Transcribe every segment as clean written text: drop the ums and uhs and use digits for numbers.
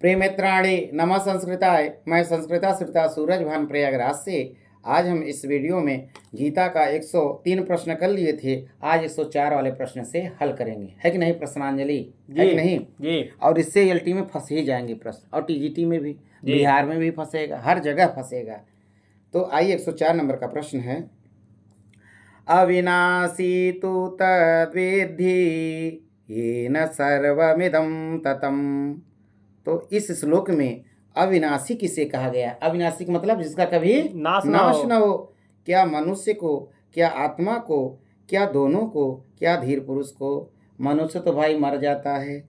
प्रेमित्राणि नमः संस्कृताय। मैं संस्कृता श्रिता सूरज भान प्रयागराज से। आज हम इस वीडियो में गीता का 103 प्रश्न कर लिए थे। आज 104 वाले प्रश्न से हल करेंगे, है कि नहीं प्रश्नांजलि? है कि नहीं जी। और इससे एलटी में फंस ही जाएंगे प्रश्न, और टीजीटी में भी, बिहार में भी फंसेगा, हर जगह फंसेगा। तो आइए 104 नंबर का प्रश्न है, अविनाशी तु तद्विद्धि येन सर्वमिदं ततम्। तो इस श्लोक में अविनाशी किसे कहा गया? अविनाशी का मतलब जिसका कभी नाश न हो। क्या मनुष्य को, क्या आत्मा को, क्या दोनों को, क्या धीर पुरुष को? मनुष्य तो भाई मर जाता है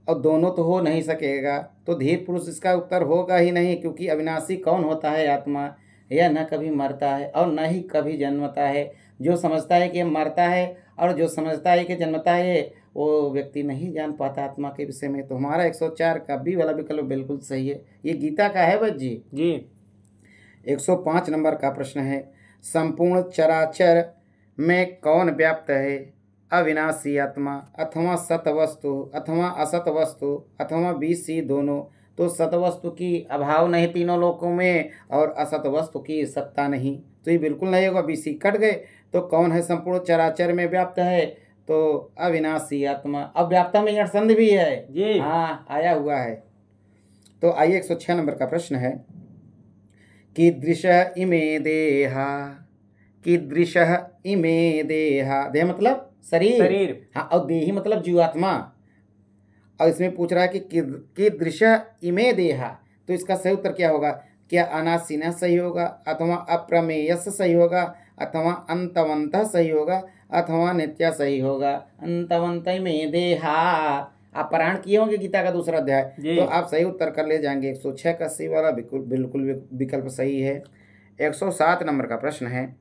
और दोनों तो हो नहीं सकेगा, तो धीर पुरुष इसका उत्तर होगा ही नहीं, क्योंकि अविनाशी कौन होता है? आत्मा। यह न कभी मरता है और न ही कभी जन्मता है। जो समझता है कि मरता है और जो समझता है कि जन्मता है, वो व्यक्ति नहीं जान पाता आत्मा के विषय में। तो हमारा 104 का बी वाला विकल्प बिल्कुल सही है। ये गीता का है बच्ची जी। 105 नंबर का प्रश्न है, संपूर्ण चराचर में कौन व्याप्त है? अविनाशी आत्मा अथवा सत वस्तु अथवा असत वस्तु अथवा बीसी दोनों। तो सत वस्तु की अभाव नहीं तीनों लोकों में और असत वस्तु की सत्ता नहीं, तो ये बिल्कुल नहीं होगा। बीसी कट गए तो कौन है संपूर्ण चराचर में व्याप्त है? तो अविनाशी आत्मा। अब व्याप्ता में संधि भी है जी, हाँ आया हुआ है। तो आइए 106 नंबर का प्रश्न है, कीदृशः इमे देहा। कीदृशः इमे देहा, देह मतलब शरीर, हाँ, और देही मतलब जीवात्मा। और इसमें पूछ रहा है कि कीदृशः इमे देहा, तो इसका सही उत्तर क्या होगा? क्या अनासीना सही होगा, अथवा अप्रमेयस सही होगा, अथवा अंतवंत सही होगा, अथवा नित्य सही होगा? अंतवंत में देहा। आप पारायण किए होंगे गीता का दूसरा अध्याय, तो आप सही उत्तर कर ले जाएंगे। 106 का सी वाला बिल्कुल विकल्प सही है। 107 नंबर का प्रश्न है,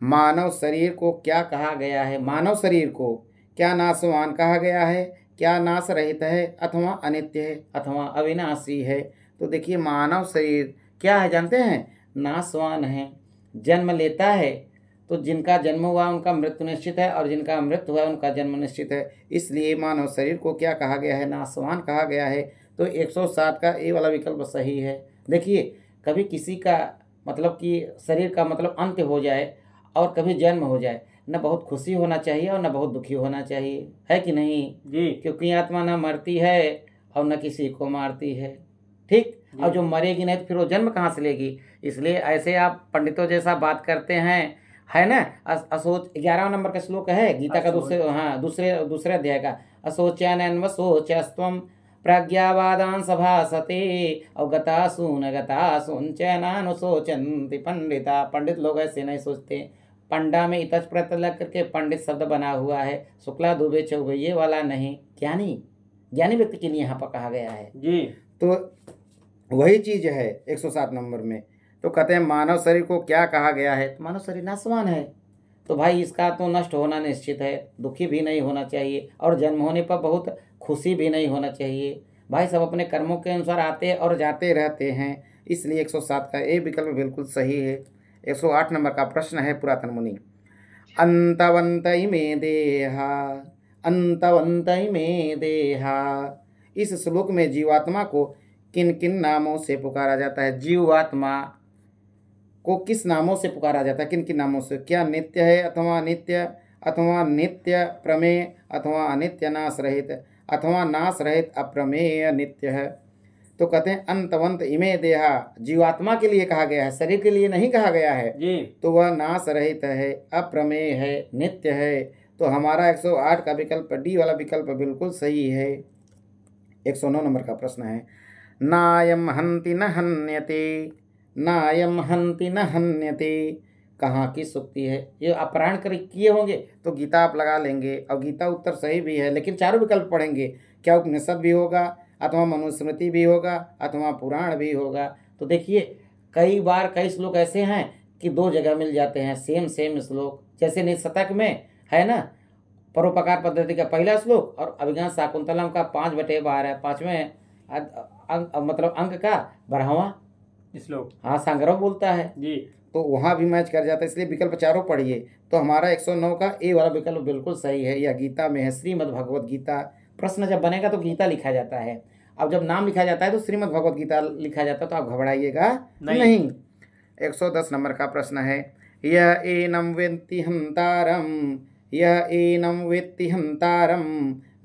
मानव शरीर को क्या कहा गया है? मानव शरीर को क्या नाशवान कहा गया है, क्या नाश रहित है, अथवा अनित्य है, अथवा अविनाशी है? तो देखिए, मानव शरीर क्या है जानते हैं? नाशवान है, जन्म लेता है। तो जिनका जन्म हुआ उनका मृत्यु निश्चित है, और जिनका मृत्यु हुआ उनका जन्म निश्चित है। इसलिए मानव शरीर को क्या कहा गया है? नाशवान कहा गया है। तो 107 का ए वाला विकल्प सही है। देखिए, कभी किसी का मतलब कि शरीर का मतलब अंत हो जाए और कभी जन्म हो जाए, न बहुत खुशी होना चाहिए और न बहुत दुखी होना चाहिए, है कि नहीं जी? क्योंकि आत्मा न मरती है और न किसी को मारती है, ठीक। और जो मरेगी नहीं तो फिर वो जन्म कहाँ से लेगी? इसलिए ऐसे आप पंडितों जैसा बात करते हैं, है ना। असोच 11 नंबर का श्लोक है गीता का दूसरे अध्याय का, असोचनन्वसोचस्त्वं प्रज्ञावादान सभासते अवगतासून गतासून चैनानुशोचन्ति पंडिता। पंडित लोग ऐसे नहीं सोचते। पंडा में इतच प्रत्यय लग करके पंडित शब्द बना हुआ है, शुक्ला दुबे चौबे ये वाला नहीं। ज्ञानी व्यक्ति के लिए यहाँ पर कहा गया है जी। तो वही चीज है 107 नंबर में। तो कहते हैं मानव शरीर को क्या कहा गया है? तो मानव शरीर नाशवान है, तो भाई इसका तो नष्ट होना निश्चित है। दुखी भी नहीं होना चाहिए और जन्म होने पर बहुत खुशी भी नहीं होना चाहिए। भाई सब अपने कर्मों के अनुसार आते और जाते रहते हैं। इसलिए 107 का ए विकल्प बिल्कुल सही है। 108 नंबर का प्रश्न है, पुरातन मुनि, अंतवंत में देहा। अंतवंत में देहा, इस श्लोक में जीवात्मा को किन किन नामों से पुकारा जाता है? जीवात्मा को किस नामों से पुकारा जाता है? किन किन नामों से? क्या नित्य है, अथवा अनित्य, अथवा नित्य प्रमेय, अथवा अनित्य नाश रहित, अथवा नाश रहित अप्रमेय नित्य है? तो कहते हैं अंतवंत इमे देहा, जीवात्मा के लिए कहा गया है, शरीर के लिए नहीं कहा गया है जी। तो वह नाश रहित है, अप्रमेय है, नित्य है। तो हमारा 108 का विकल्प डी वाला विकल्प बिल्कुल सही है। 109 नंबर का प्रश्न है, नायम हन्ति न हन्यते। नायम हन्ति न हन्यते कहाँ की सूक्ति है? ये अपरायण कर किए होंगे तो गीता आप लगा लेंगे, और गीता उत्तर सही भी है। लेकिन चारों विकल्प पढ़ेंगे, क्या उपनिषद भी होगा, अथवा मनुस्मृति भी होगा, अथवा पुराण भी होगा। तो देखिए, कई बार कई श्लोक ऐसे हैं कि 2 जगह मिल जाते हैं सेम श्लोक। जैसे निशतक में है ना, परोपकार पद्धति का पहला श्लोक और अभिज्ञान शाकुंतलम का 5/12 है, 5वें मतलब अंक का 12वां श्लोक, हाँ संग्रह बोलता है जी। तो वहाँ भी मैच कर जाता है। इसलिए विकल्प चारों पढ़िए। तो हमारा 109 का ए वाला विकल्प बिल्कुल सही है। यह गीता में है, श्रीमद् भगवत गीता। प्रश्न जब बनेगा तो गीता लिखा जाता है, अब जब नाम लिखा जाता है तो श्रीमद् भगवत गीता लिखा जाता है, तो आप घबराइएगा नहीं। 110 नंबर का प्रश्न है, यह एनम वेत्ति हंतारम, यह एनम वेत्ति हंतारम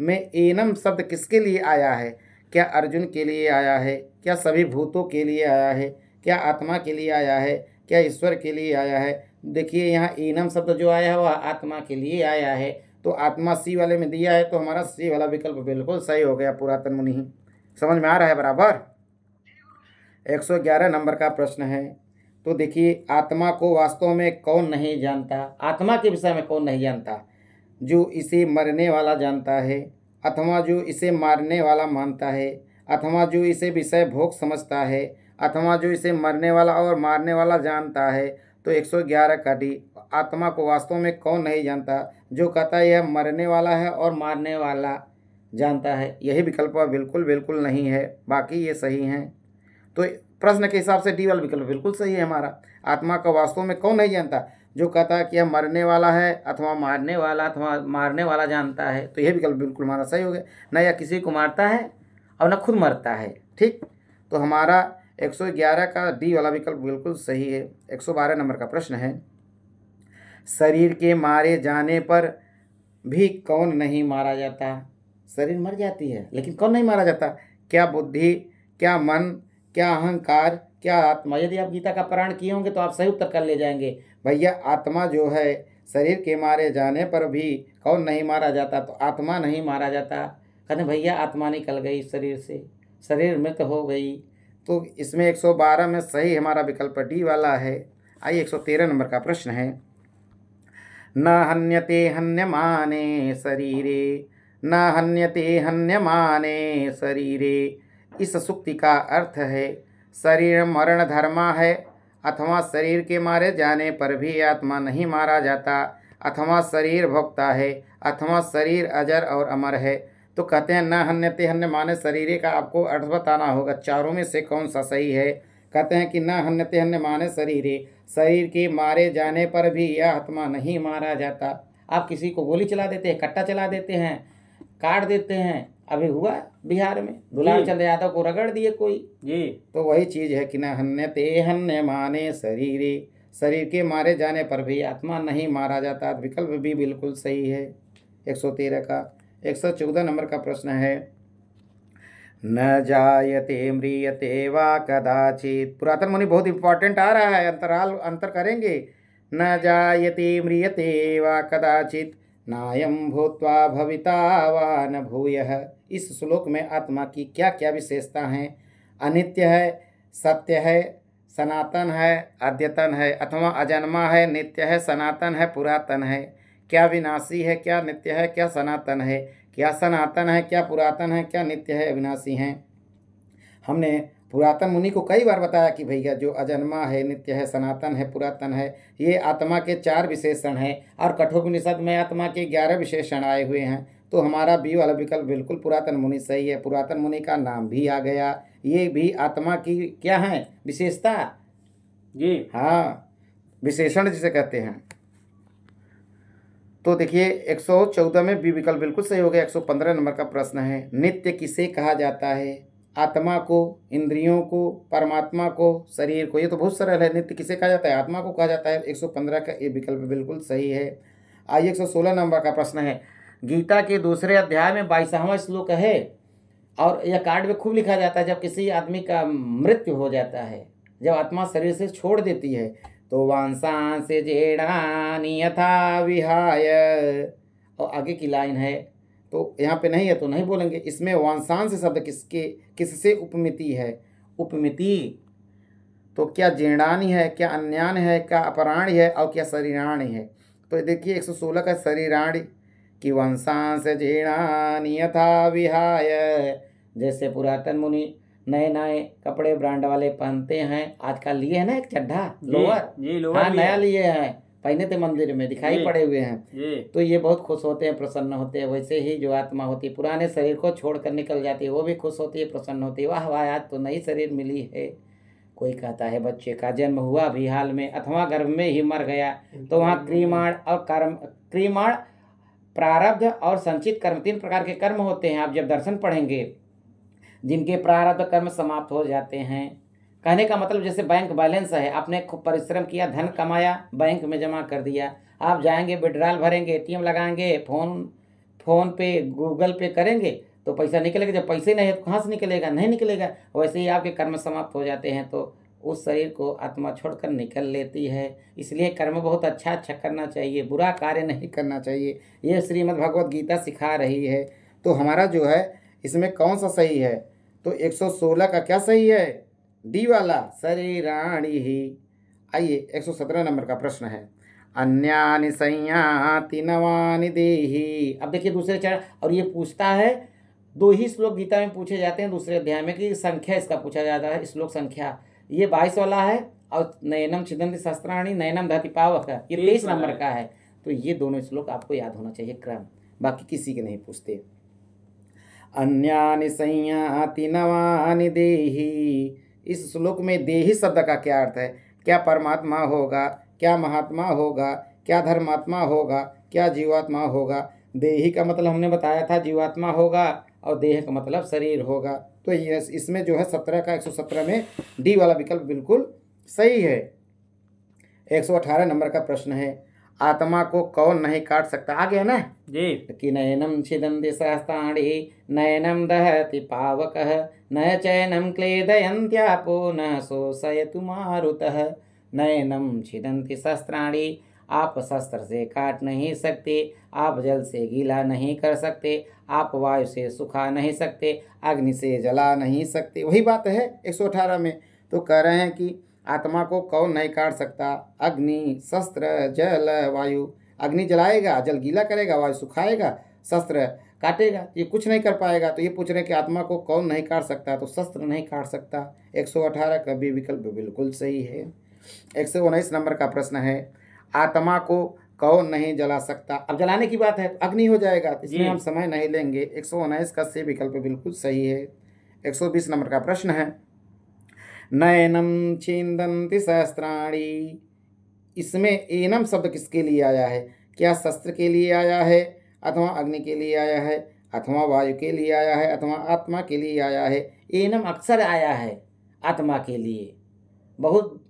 में एनम शब्द किसके लिए आया है? क्या अर्जुन के लिए आया है? क्या सभी भूतों के लिए आया है? क्या आत्मा के लिए आया है? क्या ईश्वर के लिए आया है? देखिए यहाँ एनम शब्द जो आया है वह आत्मा के लिए आया है, तो आत्मा सी वाले में दिया है, तो हमारा सी वाला विकल्प बिल्कुल सही हो गया। पुरातन मुनि ही। समझ में आ रहा है बराबर। 111 नंबर का प्रश्न है, तो देखिए आत्मा को वास्तव में कौन नहीं जानता? आत्मा के विषय में कौन नहीं जानता? जो इसे मरने वाला जानता है, अथवा जो इसे मारने वाला मानता है, अथवा जो इसे विषय भोग समझता है, अथवा जो इसे मरने वाला और मारने वाला जानता है। तो 111 का डी, आत्मा को वास्तव में कौन नहीं जानता? जो कहता है यह मरने वाला है और मारने वाला जानता है, यही विकल्प बिल्कुल बिल्कुल नहीं है, बाकी ये सही हैं। तो प्रश्न के हिसाब से डी वाला विकल्प बिल्कुल सही है हमारा। आत्मा को वास्तव में कौन नहीं जानता? जो कहता है कि यह मरने वाला है अथवा मारने वाला अथवा मारने वाला जानता है, तो यह विकल्प बिल्कुल हमारा सही हो गया। न यह किसी को मारता है और न खुद मरता है। ठीक, तो हमारा 111 का डी वाला विकल्प बिल्कुल सही है। 112 नंबर का प्रश्न है, शरीर के मारे जाने पर भी कौन नहीं मारा जाता? शरीर मर जाती है लेकिन कौन नहीं मारा जाता? क्या बुद्धि, क्या मन, क्या अहंकार, क्या आत्मा? यदि आप गीता का पारायण किए होंगे तो आप सही उत्तर कर ले जाएंगे। भैया आत्मा जो है शरीर के मारे जाने पर भी कौन नहीं मारा जाता? तो आत्मा नहीं मारा जाता। कहते भैया आत्मा निकल गई शरीर से, शरीर मृत हो गई। तो इसमें 112 में सही हमारा विकल्प डी वाला है। आइए 113 नंबर का प्रश्न है, न हन्यते हन्यमाने शरीरे, न हन्यते हन्यमाने शरीरे। इस सूक्ति का अर्थ है शरीर मरण धर्मा है, अथवा शरीर के मारे जाने पर भी आत्मा नहीं मारा जाता, अथवा शरीर भोगता है, अथवा शरीर अजर और अमर है। तो कहते हैं न हन्यते हन्यमाने शरीरे का आपको अर्थ बताना होगा, चारों में से कौन सा सही है। कहते हैं कि न हन्यते हन्यमाने शरीरे, शरीर के मारे जाने पर भी यह आत्मा नहीं मारा जाता। आप किसी को गोली चला देते हैं, कट्टा चला देते हैं, काट देते हैं। अभी हुआ बिहार में दुलार चंद यादव को रगड़ दिए कोई जी, तो वही चीज़ है कि न हन्यते हन्यमाने शरीरे, शरीर के मारे जाने पर भी आत्मा नहीं मारा जाता। विकल्प भी बिल्कुल सही है 113 का। 114 नंबर का प्रश्न है, न जायते म्रियते वा कदाचित। पुरातन मुनि बहुत इंपॉर्टेंट आ रहा है, अंतर करेंगे। न जायते म्रियते वा कदाचित, नायं भूत्वा भविता वा न भूयः। इस श्लोक में आत्मा की क्या क्या विशेषता हैं? अनित्य है, सत्य है, सनातन है, अद्यतन है, अथवा अजन्मा है, नित्य है, सनातन है, पुरातन है। क्या विनाशी है, क्या नित्य है, क्या सनातन है? क्या सनातन है, क्या पुरातन है, क्या नित्य है, अविनाशी हैं? हमने पुरातन मुनि को कई बार बताया कि भैया जो अजन्मा है, नित्य है, सनातन है, पुरातन है, ये आत्मा के 4 विशेषण हैं, और कठोपनिषद में आत्मा के 11 विशेषण आए हुए हैं। तो हमारा बी वाला विकल्प बिल्कुल पुरातन मुनि सही है। पुरातन मुनि का नाम भी आ गया, ये भी आत्मा की क्या है विशेषता जी, हाँ विशेषण जिसे कहते हैं। तो देखिए 114 में बी विकल्प बिल्कुल सही हो गया। 115 नंबर का प्रश्न है, नित्य किसे कहा जाता है? आत्मा को, इंद्रियों को, परमात्मा को, शरीर को? ये तो बहुत सरल है। नित्य किसे कहा जाता है? आत्मा को कहा जाता है। 115 का ये विकल्प बिल्कुल सही है। आइए 116 नंबर का प्रश्न है, गीता के दूसरे अध्याय में 22वां श्लोक है, और यह कार्ड में खूब लिखा जाता है, जब किसी आदमी का मृत्यु हो जाता है, जब आत्मा शरीर से छोड़ देती है, तो वांसांस जेड़ानि यथा विहाय, और आगे की लाइन है, तो यहाँ पे नहीं है तो नहीं बोलेंगे। इसमें वांसांस शब्द किससे उपमिति है? उपमिति तो क्या जेड़ानी है, क्या अन्यान है, क्या अपराणी है, और क्या शरीराणी है? तो देखिए 116 का शरीराणी कि वंशांश जेड़ानी यथा विहाय। जैसे पुरातन मुनि नए नए कपड़े ब्रांड वाले पहनते हैं, आजकल लिए हैं ना एक चड्ढा लोअर, हाँ नया लिए हैं, पहने थे मंदिर में दिखाई पड़े हुए हैं, तो ये बहुत खुश होते हैं, प्रसन्न होते हैं। वैसे ही जो आत्मा होती है पुराने शरीर को छोड़कर निकल जाती है, वो भी खुश होती है, प्रसन्न होती है। वाह वाह आज तो नई शरीर मिली है। कोई कहता है बच्चे का जन्म हुआ अभी हाल में, अथवा गर्भ में ही मर गया, तो वहाँ क्रीमाण और क्रीमाण प्रारब्ध और संचित कर्म 3 प्रकार के कर्म होते हैं। आप जब दर्शन पढ़ेंगे जिनके प्रारब्ध कर्म समाप्त हो जाते हैं। कहने का मतलब जैसे बैंक बैलेंस है, आपने खूब परिश्रम किया, धन कमाया, बैंक में जमा कर दिया, आप जाएंगे विड्रॉल भरेंगे, एटीएम लगाएंगे, फोन पे गूगल पे करेंगे तो पैसा निकलेगा। जब पैसे नहीं है तो कहाँ से निकलेगा? नहीं निकलेगा। वैसे ही आपके कर्म समाप्त हो जाते हैं तो उस शरीर को आत्मा छोड़कर निकल लेती है। इसलिए कर्म बहुत अच्छा अच्छा करना चाहिए, बुरा कार्य नहीं करना चाहिए। ये श्रीमद् भगवद गीता सिखा रही है। तो हमारा जो है इसमें कौन सा सही है? तो 116 का क्या सही है? डी वाला, शरीराणि ही। आइए 117 नंबर का प्रश्न है, अन्यानि संयाति नवानि देहि। अब देखिए दूसरे चरण, और ये पूछता है, 2 ही श्लोक गीता में पूछे जाते हैं दूसरे अध्याय में कि संख्या इसका पूछा जाता है, श्लोक संख्या। ये 22 वाला है और नयनम छिदन्ति शस्त्राणि नयनम दहति पावक ये 23 नंबर का है। तो ये दोनों श्लोक आपको याद होना चाहिए क्रम, बाकी किसी के नहीं पूछते। अन्यानि संयाति नवानि देहि। इस श्लोक में देहि शब्द का क्या अर्थ है? क्या परमात्मा होगा, क्या महात्मा होगा, क्या धर्मात्मा होगा, क्या जीवात्मा होगा? देही का मतलब हमने बताया था जीवात्मा होगा और देह का मतलब शरीर होगा। तो ये इसमें जो है 17 का 117 में डी वाला विकल्प बिल्कुल सही है। 118 नंबर का प्रश्न है, आत्मा को कौन नहीं काट सकता? आ गया ना जी। कि नयनम छिदन्ति सहस्त्राणि नयनम दहति पावकः न चैनम क्लेदयन्त्यापो न शोषयतु मारुतः। नयनम छिदन्ति शस्त्राणि, आप शस्त्र से काट नहीं सकते, आप जल से गीला नहीं कर सकते, आप वायु से सुखा नहीं सकते, अग्नि से जला नहीं सकते। वही बात है 118 में। तो कह रहे हैं कि आत्मा को कौन नहीं काट सकता? अग्नि, शस्त्र, जल, वायु। अग्नि जलाएगा, जल गीला करेगा, वायु सुखाएगा, शस्त्र काटेगा, ये कुछ नहीं कर पाएगा। तो ये पूछ रहे हैं कि आत्मा को कौन नहीं काट सकता? तो शस्त्र नहीं काट सकता। 118 का भी विकल्प बिल्कुल सही है। 119 नंबर का प्रश्न है, आत्मा को कौन नहीं जला सकता? अब जलाने की बात है तो अग्नि हो जाएगा, इसमें हम समय नहीं लेंगे। 119 का से विकल्प बिल्कुल सही है। 120 नंबर का प्रश्न है, नयनम छिन्दन्ति सहस्त्राणि। इसमें एनम शब्द किसके लिए आया है? क्या शस्त्र के लिए आया है, अथवा अग्नि के लिए आया है, अथवा वायु के लिए आया है, अथवा आत्मा के लिए आया है? एनम अक्सर आया है आत्मा के लिए, बहुत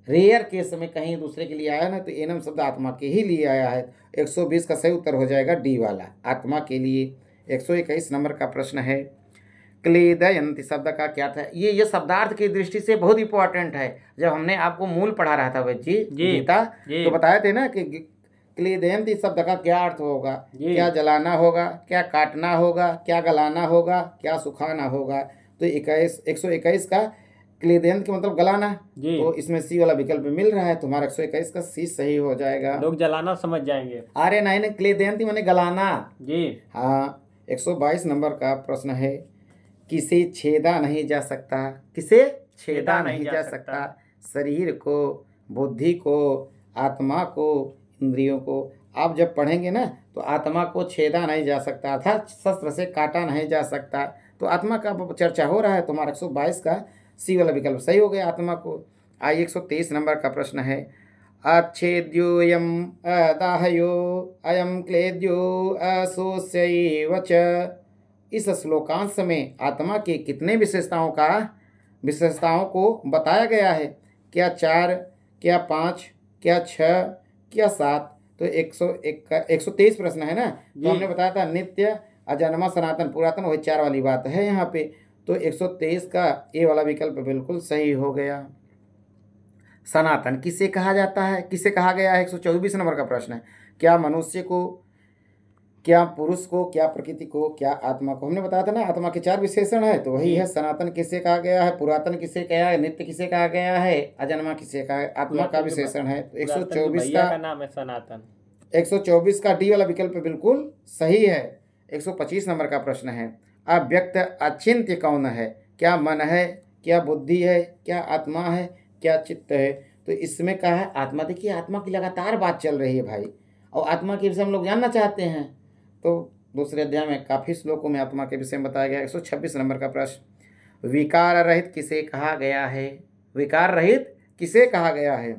रेयर केस में कहीं दूसरे के लिए आया ना, तो एनम शब्द आत्मा के ही लिए आया है। 120 का सही उत्तर हो जाएगा डी वाला, आत्मा के लिए। 121 नंबर का प्रश्न है, क्लेदयन्ति शब्द का क्या था? ये शब्दार्थ की दृष्टि से बहुत इंपॉर्टेंट है। जब हमने आपको मूल पढ़ा रहा था वैद्य जी गीता, तो बताए थे ना कि क्लेदयन्ति शब्द का क्या अर्थ होगा? क्या जलाना होगा, क्या काटना होगा, क्या गलाना होगा, क्या सुखाना होगा? तो 121 का क्लेदयंत का मतलब गलाना, तो इसमें सी वाला विकल्प मिल रहा है, तुम्हारा 121 का सी सही हो जाएगा। लोग जलाना समझ जाएंगे। अरे नहीं, क्लेदयंती माने गलाना जी। हाँ। 122 नंबर का प्रश्न है, किसे छेदा नहीं जा सकता? किसे छेदा नहीं जा सकता? शरीर को, बुद्धि को, आत्मा को, इंद्रियों को। आप जब पढ़ेंगे ना तो आत्मा को छेदा नहीं जा सकता था, शस्त्र से काटा नहीं जा सकता। तो आत्मा का चर्चा हो रहा है, तुम्हारा 122 का सी वाला विकल्प सही हो गया आत्मा को। आइए 123 नंबर का प्रश्न है, अच्छेद्योयम अदाहयो अयम क्लेद्यो अशोष्यैव च। इस श्लोकांश में आत्मा के कितने विशेषताओं को बताया गया है? क्या 4, क्या 5, क्या 6, क्या 7? तो 123 प्रश्न है ना, तो हमने बताया था नित्य, अजन्मा, सनातन, पुरातन, वही 4 वाली बात है यहाँ पे। तो 123 का ए वाला विकल्प बिल्कुल सही हो गया। सनातन किसे कहा जाता है, किसे कहा गया है? 124 नंबर का प्रश्न है, क्या मनुष्य को, क्या पुरुष को, क्या प्रकृति को, क्या आत्मा को? हमने बताया था ना आत्मा के 4 विशेषण है, तो वही है। सनातन किसे कहा गया है, पुरातन किसे कहा है, नित्य किसे कहा गया है, अजन्मा किसे कहा है? आत्मा का विशेषण है। तो 124 का नाम है सनातन। 124 का डी वाला विकल्प बिल्कुल सही है। 125 नंबर का प्रश्न है, अव्यक्त अचिंत्य कौन है? क्या मन है, क्या बुद्धि है, क्या आत्मा है, क्या चित्त है? तो इसमें कहा है आत्मा। देखिए आत्मा की लगातार बात चल रही है भाई, और आत्मा के विषय हम लोग जानना चाहते हैं, तो दूसरे अध्याय में काफ़ी श्लोकों में आत्मा के विषय में बताया गया। 126 नंबर का प्रश्न, विकार रहित किसे कहा गया है? विकार रहित किसे कहा गया है?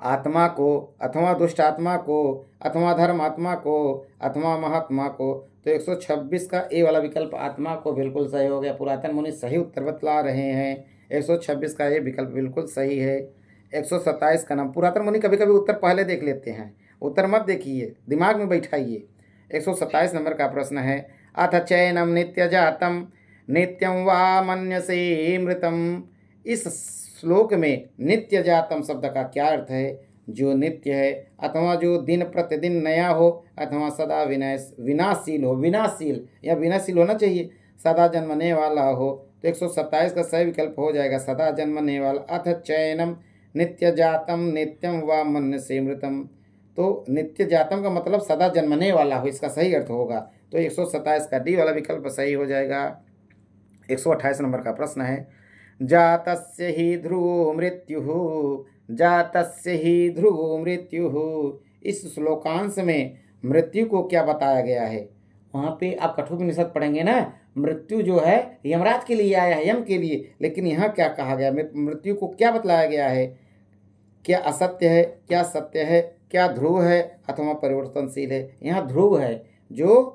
आत्मा को अथवा दुष्ट आत्मा को अथवा धर्म आत्मा को अथवा महात्मा को। तो 126 का ए वाला विकल्प आत्मा को बिल्कुल सही हो गया। पुरातन मुनि सही उत्तर बतला रहे हैं। 126 का ए विकल्प बिल्कुल सही है। 127 का नाम, पुरातन मुनि कभी कभी उत्तर पहले देख लेते हैं, उत्तर मत देखिए, दिमाग में बैठाइए। 127 नंबर का प्रश्न है, अथ चैनम नित्य जातम नित्यम वा मन्यसे मृतम। इस श्लोक में नित्य जातम शब्द का क्या अर्थ है? जो नित्य है अथवा जो दिन प्रतिदिन नया हो अथवा सदा विनाशील हो, विनाशील या विनाशील होना चाहिए, सदा जन्मने वाला हो। तो 127 का सही विकल्प हो जाएगा सदा जन्मने वाला। अथ चैनम नित्य जातम नित्यम व मन्यसे मृतम। तो नित्य जातम का मतलब सदा जन्मने वाला हो, इसका सही अर्थ होगा। तो 127 का डी वाला विकल्प सही हो जाएगा। 128 नंबर का प्रश्न है, जातस्य ही ध्रुवो मृत्युः, जातस्य ही ध्रुवो मृत्युः। इस श्लोकांश में मृत्यु को क्या बताया गया है? वहाँ पे आप कठोपनिषद पढ़ेंगे ना, मृत्यु जो है यमराज के लिए आया है, यम के लिए, लेकिन यहाँ क्या कहा गया, मृत्यु को क्या बतलाया गया है? क्या असत्य है, क्या सत्य है, क्या ध्रुव है अथवा परिवर्तनशील है? यहाँ ध्रुव है। जो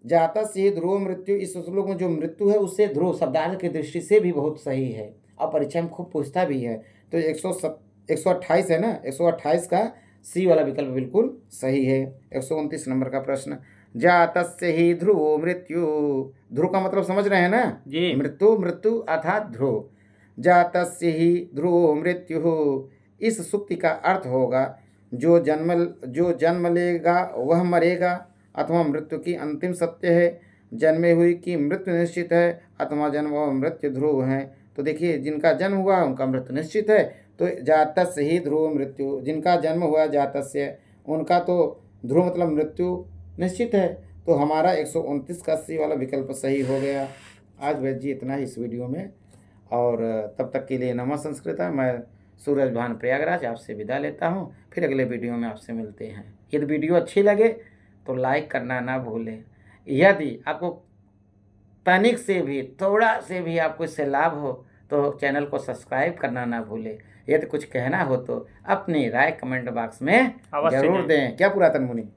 जाता से ध्रुव मृत्यु, इस श्लोक में जो मृत्यु है उससे ध्रुव शब्दार्थ की दृष्टि से भी बहुत सही है और परीक्षा में खूब पूछता भी है। तो 128 है ना, 128 का सी वाला विकल्प बिल्कुल सही है। 129 नंबर का प्रश्न, जातस्य ही ध्रुवो मृत्यु। ध्रुव का मतलब समझ रहे हैं ना जी। मृत्यु, मृत्यु अर्थात ध्रुव। जातस्य ही ध्रुवो मृत्यु, इस सूक्ति का अर्थ होगा जो जन्म लेगा वह मरेगा अथवा मृत्यु की अंतिम सत्य है, जन्मे हुई की मृत्यु निश्चित है अथवा जन्म व मृत्यु ध्रुव हैं। तो देखिए, जिनका जन्म हुआ उनका मृत्यु निश्चित है, तो जातस्य ही ध्रुव मृत्यु, जिनका जन्म हुआ जातस्य उनका तो ध्रुव मतलब मृत्यु निश्चित है। तो हमारा 129 का सी वाला विकल्प सही हो गया। आज वैद्य जी इतना ही इस वीडियो में, और तब तक के लिए नमः संस्कृता। मैं सूरज भान प्रयागराज आपसे विदा लेता हूँ। फिर अगले वीडियो में आपसे मिलते हैं। यदि वीडियो अच्छी लगे तो लाइक करना ना भूलें। यदि आपको तनिक से भी, थोड़ा से भी आपको इससे लाभ हो तो चैनल को सब्सक्राइब करना ना भूलें। यदि कुछ कहना हो तो अपनी राय कमेंट बॉक्स में जरूर दें। क्या पुरातन मुनि?